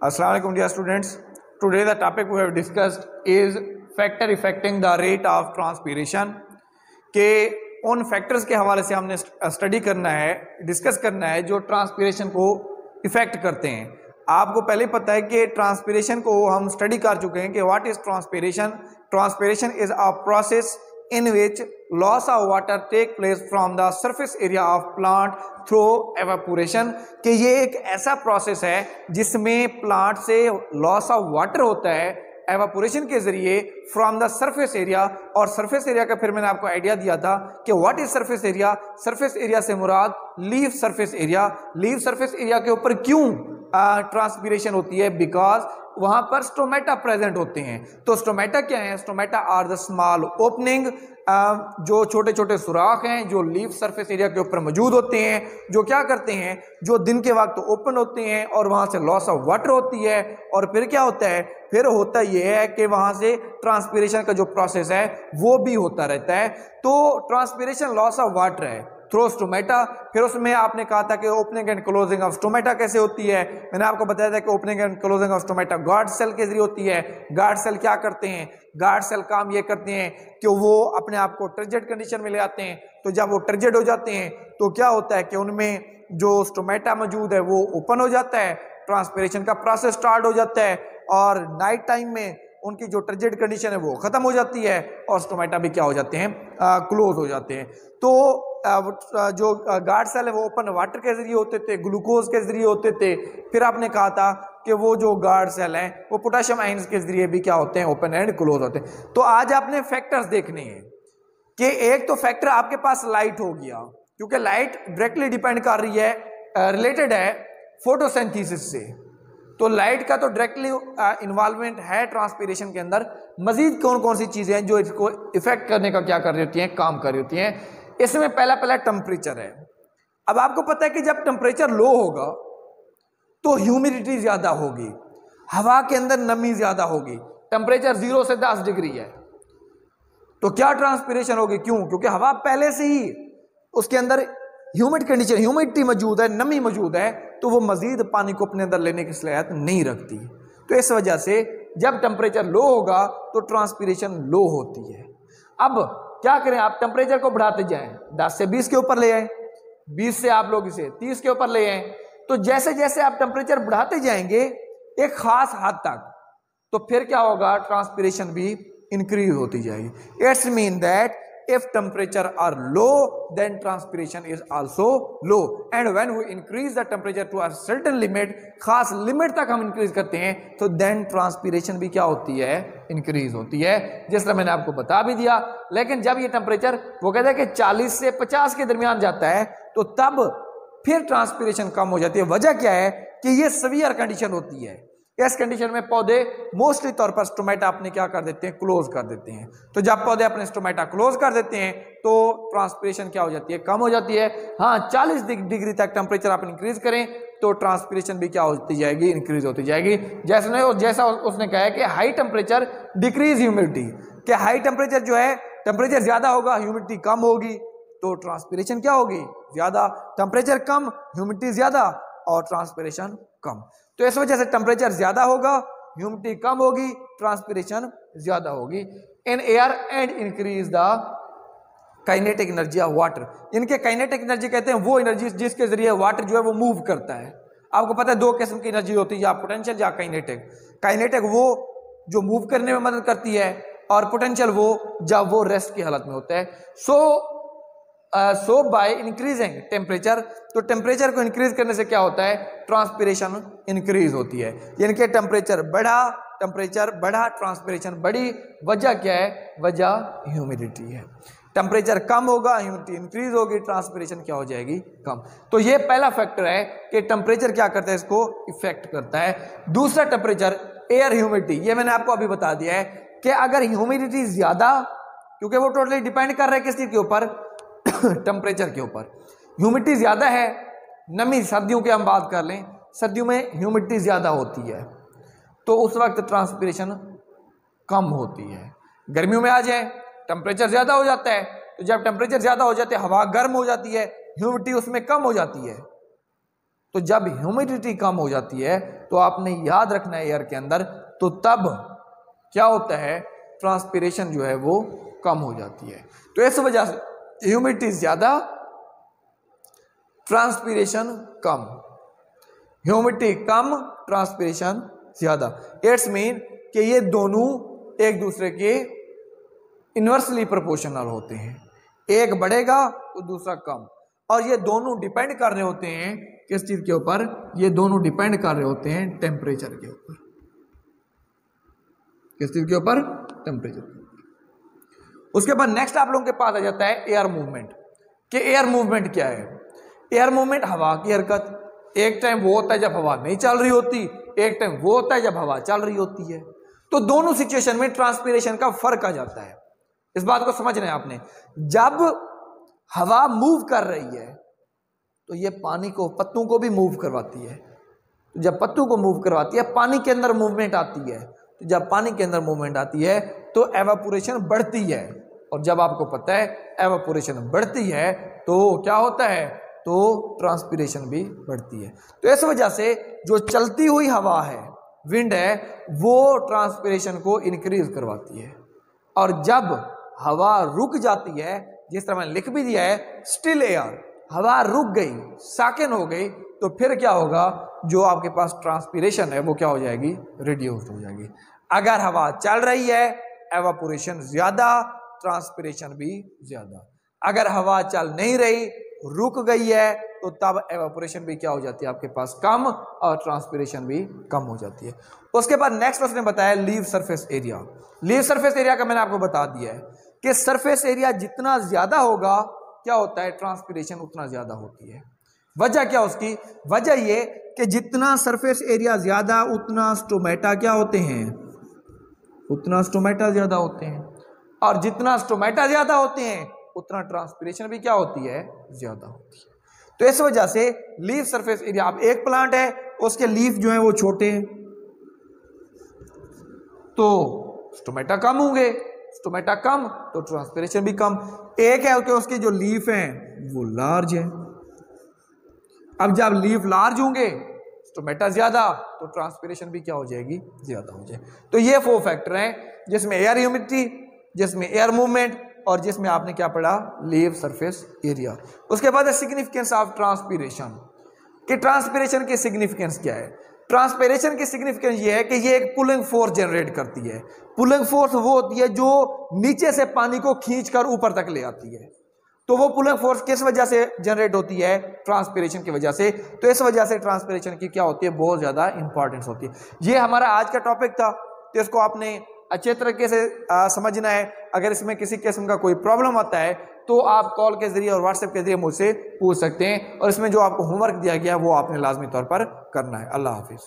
Assalamualaikum dear students. Today the topic we have discussed is factor affecting the rate of transpiration. के उन factors के हवाले से हमने स्टडी करना है, डिस्कस करना है जो ट्रांसपीरेशन को इफेक्ट करते हैं। आपको पहले पता है कि ट्रांसपीरेशन को हम स्टडी कर चुके हैं कि what is transpiration. Transpiration is a process in which loss of water take place from the surface area of plant through evaporation। कि ये एक ऐसा प्रोसेस है जिसमें प्लांट से लॉस ऑफ वाटर होता है एवापोरेशन के जरिए फ्रॉम द सरफेस एरिया। और सरफेस एरिया का फिर मैंने आपको आइडिया दिया था कि what is surface area. Surface area से मुराद leaf surface area. Leaf surface area के ऊपर क्यों ट्रांसपीरेशन होती है? बिकॉज वहां पर स्टोमेटा प्रेजेंट होते हैं। तो स्टोमेटा क्या है? Stomata are the small opening, जो छोटे छोटे सुराख हैं जो लीफ सरफेस एरिया के ऊपर मौजूद होते हैं, जो क्या करते हैं, जो दिन के वक्त ओपन होते हैं और वहां से लॉस ऑफ वाटर होती है। और फिर क्या होता है? फिर होता यह है कि वहां से ट्रांसपीरेशन का जो प्रोसेस है वो भी होता रहता है। तो ट्रांसपीरेशन लॉस ऑफ वाटर है थ्रू स्टोमेटा। फिर उसमें आपने कहा था कि opening and closing of stomata कैसे होती है। मैंने आपको बताया था कि opening and closing of stomata guard cell के जरिए होती है। गार्ड सेल क्या करते हैं? गार्ड सेल काम ये करते हैं कि वो अपने आप को टर्जिड कंडीशन में ले आते हैं। तो जब वो टर्जिड हो जाते हैं तो क्या होता है कि उनमें जो स्टोमेटा मौजूद है वो ओपन हो जाता है, ट्रांसपीरेशन का प्रोसेस स्टार्ट हो जाता है और नाइट टाइम में उनकी जो टर्जिड कंडीशन है वो खत्म हो जाती है और स्टोमेटा भी क्या हो जाते हैं? क्लोज हो जाते हैं। तो जो गार्ड सेल है वो ओपन वाटर के जरिए होते थे, ग्लूकोज के जरिए होते थे। फिर आपने कहा था कि वो जो गार्ड सेल हैं वो पोटेशियम आयंस के जरिए भी क्या होते हैं? ओपन एंड क्लोज होते हैं। तो आज आपने फैक्टर्स देखने हैं कि एक तो फैक्टर आपके पास लाइट हो गया, क्योंकि लाइट डायरेक्टली डिपेंड कर रही है, रिलेटेड है फोटोसिंथेसिस से। तो लाइट का तो डायरेक्टली इन्वॉल्वमेंट है ट्रांसपीरेशन के अंदर। मजीद कौन कौन सी चीजें हैं जो इसको इफेक्ट करने का क्या कर रही होती हैं? काम कर रही होती हैं। इसमें पहला टेम्परेचर है। अब आपको पता है कि जब टेम्परेचर लो होगा तो ह्यूमिडिटी ज्यादा होगी, हवा के अंदर नमी ज्यादा होगी। टेम्परेचर 0 से 10 डिग्री है तो क्या ट्रांसपीरेशन होगी? क्यों? क्योंकि हवा पहले से ही उसके अंदर ह्यूमिड कंडीशन, ह्यूमिडिटी मौजूद है, नमी मौजूद है, तो वो मजीद पानी को अपने अंदर लेने की सलाहियत नहीं रखती। तो इस वजह से जब टेम्परेचर लो होगा तो ट्रांसपीरेशन लो होती है। अब क्या करें? आप टेम्परेचर को बढ़ाते जाएं, 10 से 20 के ऊपर ले आए, 20 से आप लोग इसे 30 के ऊपर ले आए। तो जैसे जैसे आप टेम्परेचर बढ़ाते जाएंगे एक खास हद तक, तो फिर क्या होगा? ट्रांसपीरेशन भी इंक्रीज होती जाएगी। It's mean that if temperature are low then transpiration is also low, and when we increase the temperature to a certain limit, खास लिमिट तक हम इंक्रीज करते हैं, तो then transpiration भी क्या होती है? इंक्रीज होती है, जिस तरह मैंने आपको बता भी दिया। लेकिन जब ये टेम्परेचर वो कहते हैं कि 40 से 50 के दरमियान जाता है तो तब फिर ट्रांसपीरेशन कम हो जाती है। वजह क्या है? कि ये सीवियर कंडीशन होती है। इस कंडीशन में पौधे मोस्टली तौर पर स्टोमेटा अपने क्या कर देते हैं? क्लोज कर देते हैं। तो जब पौधे अपने स्टोमेटा क्लोज कर देते हैं तो ट्रांसपीरेशन क्या हो जाती है? कम हो जाती है। हाँ, 40 डिग्री तक टेम्परेचर आप इंक्रीज करें तो ट्रांसपीरेशन भी क्या होती जाएगी? इंक्रीज होती जाएगी। जैसा उसने कहा है कि हाई टेम्परेचर डिक्रीज ह्यूमिडिटी, कि हाई टेम्परेचर जो है, टेम्परेचर ज्यादा होगा ह्यूमिडिटी कम होगी, तो ट्रांसपीरेशन क्या होगी? ज्यादा। टेम्परेचर कम, ह्यूमिडिटी ज्यादा और ट्रांसपीरेशन कम। तो इस वजह से टेम्परेचर ज्यादा होगा, ह्यूमिडिटी कम होगी, ट्रांसपीरेशन ज्यादा होगी in air and increase the kinetic energy of water. इनके काइनेटिक एनर्जी कहते हैं वो एनर्जी जिसके जरिए वाटर जो है वो मूव करता है। आपको पता है 2 किस्म की एनर्जी होती है, या पोटेंशियल या काइनेटिक। काइनेटिक वो जो मूव करने में मदद करती है और पोटेंशियल वो जब वो रेस्ट की हालत में होता है। सो बाय इंक्रीजिंग टेम्परेचर, तो टेम्परेचर को इंक्रीज करने से क्या होता है? ट्रांसपीरेशन इंक्रीज होती है। यानी कि टेम्परेचर बढ़ा, ट्रांसपीरेशन बढ़ी। वजह क्या है? वजह ह्यूमिडिटी है। टेम्परेचर कम होगा, ह्यूमिडिटी इंक्रीज होगी, ट्रांसपीरेशन क्या हो जाएगी? कम। तो ये पहला फैक्टर है कि टेम्परेचर क्या करता है? इसको इफेक्ट करता है। दूसरा टेम्परेचर एयर ह्यूमिडिटी, ये मैंने आपको अभी बता दिया है कि अगर ह्यूमिडिटी ज्यादा, क्योंकि वो टोटली डिपेंड कर रहा है किस चीज के ऊपर? टेम्परेचर के ऊपर। ह्यूमिडिटी ज्यादा है, नमी, सर्दियों की हम बात कर लें, सर्दियों में ह्यूमिडिटी ज्यादा होती है तो उस वक्त ट्रांसपीरेशन कम होती है। गर्मियों में आ जाए टेम्परेचर ज्यादा हो जाता है, तो जब टेम्परेचर ज्यादा हो जाता है हवा गर्म हो जाती है, ह्यूमिडिटी उसमें कम हो जाती है। तो जब ह्यूमिडिटी कम हो जाती है तो आपने याद रखना है एयर के अंदर, तो तब क्या होता है, ट्रांसपिरेशन जो है वो कम हो जाती है। तो इस वजह से ह्यूमिडिटी ज्यादा, ट्रांसपिरेशन कम, ह्यूमिडिटी कम, ट्रांसपिरेशन ज्यादा। इट्स मीन कि ये दोनों एक दूसरे के इन्वर्सली प्रोपोर्शनल होते हैं, एक बढ़ेगा तो दूसरा कम, और ये दोनों डिपेंड कर रहे होते हैं किस चीज के ऊपर, ये दोनों डिपेंड कर रहे होते हैं टेम्परेचर के ऊपर। किस चीज के ऊपर? टेम्परेचर के ऊपर। उसके बाद नेक्स्ट आप लोगों के पास आ जाता है एयर मूवमेंट, कि एयर मूवमेंट क्या है। एयर मूवमेंट हवा की हरकत, एक टाइम वो होता है जब हवा नहीं चल रही होती, एक टाइम वो होता है जब हवा चल रही होती है। तो दोनों सिचुएशन में ट्रांसपिरेशन का फर्क आ जाता है, इस बात को समझना है आपने। जब हवा मूव कर रही है तो ये पानी को, पत्तों को भी मूव करवाती है, तो जब पत्तों को मूव करवाती है पानी के अंदर मूवमेंट आती है, तो जब पानी के अंदर मूवमेंट आती है तो एवापोरेशन बढ़ती है, और जब आपको पता है एवापोरेशन बढ़ती है तो क्या होता है, तो ट्रांसपिरेशन भी बढ़ती है। तो इस वजह से जो चलती हुई हवा है, विंड है, वो ट्रांसपिरेशन को इंक्रीज करवाती है, और जब हवा रुक जाती है, जिस तरह मैंने लिख भी दिया है स्टिल एयर, हवा रुक गई, साकिन हो गई, तो फिर क्या होगा, जो आपके पास ट्रांसपिरेशन है वो क्या हो जाएगी, रिड्यूस हो जाएगी। अगर हवा चल रही है एवापोरेशन ज्यादा, ट्रांसपिरेशन भी ज्यादा। अगर हवा चल नहीं रही, रुक गई है, तो तब एवापोरेशन भी क्या हो जाती है आपके पास, कम, और ट्रांसपिरेशन भी कम हो जाती है। उसके बाद नेक्स्ट उसने बताया leave surface area. Leave surface area का मैंने आपको बता दिया है कि सरफेस एरिया जितना ज्यादा होगा क्या होता है, ट्रांसपिरेशन उतना ज्यादा होती है। वजह क्या उसकी, वजह ये कि जितना सरफेस एरिया ज्यादा उतना स्टोमेटा क्या होते हैं, उतना स्टोमेटा ज्यादा होते हैं, और जितना स्टोमेटा ज्यादा होते हैं उतना ट्रांसपिरेशन भी क्या होती है, ज्यादा होती है। तो इस वजह से लीफ सरफेस एरिया, अब एक प्लांट है उसके लीफ जो है वो छोटे हैं तो स्टोमेटा कम होंगे, स्टोमेटा कम तो ट्रांसपिरेशन भी कम। एक है कि उसके जो लीफ हैं वो लार्ज है, अब जब लीफ लार्ज होंगे स्टोमेटा ज्यादा, तो ट्रांसपिरेशन भी क्या हो जाएगी, ज्यादा हो जाएगी। तो ये 4 फैक्टर हैं, जिसमें एयर ह्यूमिडिटी, जिसमें एयर मूवमेंट, और जिसमें आपने क्या पढ़ा, लीव सरफेस एरिया। उसके बाद सिग्निफिकेंस ऑफ ट्रांसपिरेशन, कि ट्रांसपिरेशन की सिग्निफिकेंस क्या है। ट्रांसपिरेशन की सिग्निफिकेंस ये है कि ये एक पुलिंग फोर्स जनरेट करती है। पुलिंग फोर्स वो होती है जो नीचे से पानी को खींचकर ऊपर तक ले आती है। तो वो पुलिंग फोर्स किस वजह से जनरेट होती है, ट्रांसपिरेशन की वजह से। तो इस वजह से ट्रांसपिरेशन की क्या होती है, बहुत ज्यादा इंपॉर्टेंस होती है। ये हमारा आज का टॉपिक था, तो इसको आपने अच्छे तरीके से समझना है। अगर इसमें किसी किस्म का कोई प्रॉब्लम आता है तो आप कॉल के जरिए और व्हाट्सएप के जरिए मुझसे पूछ सकते हैं, और इसमें जो आपको होमवर्क दिया गया वो आपने लाजमी तौर पर करना है। अल्लाह हाफिज।